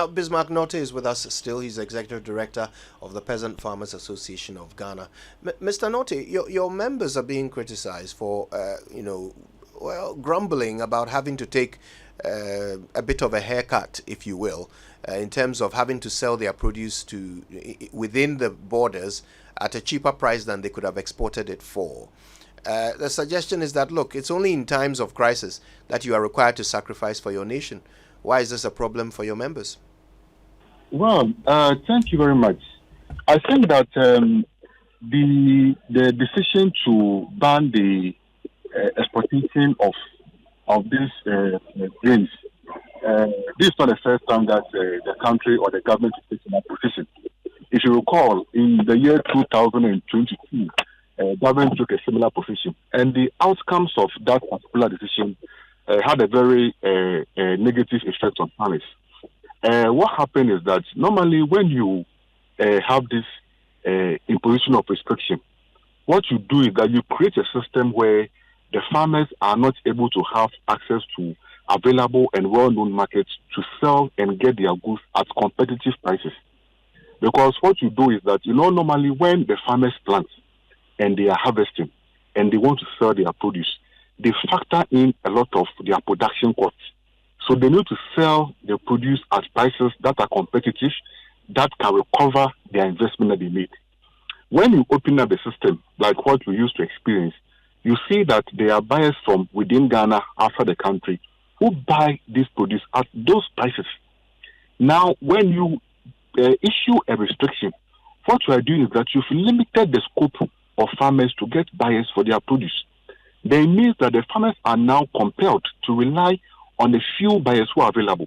Now, Bismark Nortey is with us still. He's Executive Director of the Peasant Farmers Association of Ghana. Mr. Nortey, your members are being criticized for, grumbling about having to take a bit of a haircut, if you will, in terms of having to sell their produce within the borders at a cheaper price than they could have exported it for. The suggestion is that, look, it's only in times of crisis that you are required to sacrifice for your nation. Why is this a problem for your members? Well, thank you very much. I think that the decision to ban the exportation of these grains, this is not the first time that the country or the government is taking that position. If you recall, in the year 2022, government took a similar position, and the outcomes of that particular decision had a very negative effect on farmers. What happened is that normally when you have this imposition of restriction, what you do is that you create a system where the farmers are not able to have access to available and well-known markets to sell and get their goods at competitive prices. Because what you do is that, normally when the farmers plant and they are harvesting and they want to sell their produce, they factor in a lot of their production costs. So they need to sell their produce at prices that are competitive, that can recover their investment that they made. When you open up the system, like what we used to experience, you see that there are buyers from within Ghana, outside the country, who buy this produce at those prices. Now, when you issue a restriction, what you are doing is that you've limited the scope of farmers to get buyers for their produce. That means that the farmers are now compelled to rely on the few buyers who are available.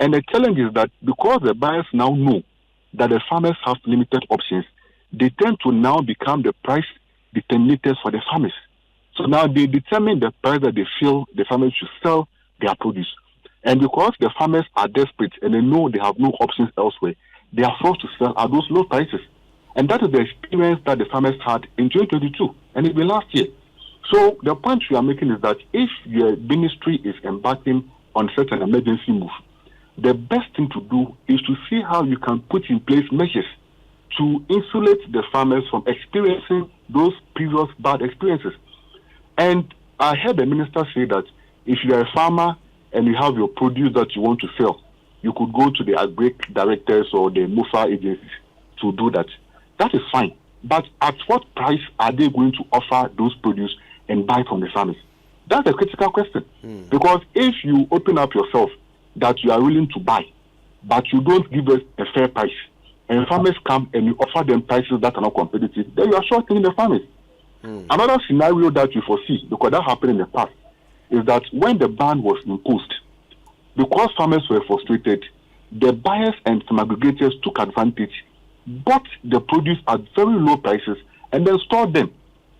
And the challenge is that because the buyers now know that the farmers have limited options, they tend to now become the price determinators for the farmers. So now they determine the price that they feel the farmers should sell their produce. And because the farmers are desperate and they know they have no options elsewhere, they are forced to sell at those low prices. And that is the experience that the farmers had in 2022 and even last year. So the point we are making is that if your ministry is embarking on such an emergency move, the best thing to do is to see how you can put in place measures to insulate the farmers from experiencing those previous bad experiences. And I heard the minister say that if you are a farmer and you have your produce that you want to sell, you could go to the Agric directors or the MOFA agencies to do that. That is fine. But at what price are they going to offer those produce and buy from the farmers? That's a critical question. Because if you open up yourself that you are willing to buy, but you don't give us a fair price, and farmers come and you offer them prices that are not competitive, then you are shorting the farmers. Another scenario that you foresee, because that happened in the past, is that when the ban was imposed, because farmers were frustrated, the buyers and some aggregators took advantage, bought the produce at very low prices, and then stored them,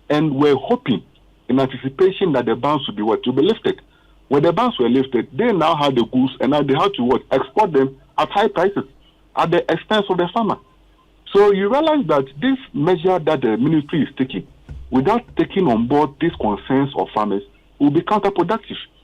and were hoping in anticipation that the bans would be lifted. When the bans were lifted, they now had the goods, and now they had to export them at high prices at the expense of the farmer. So you realize that this measure that the ministry is taking, without taking on board these concerns of farmers, will be counterproductive.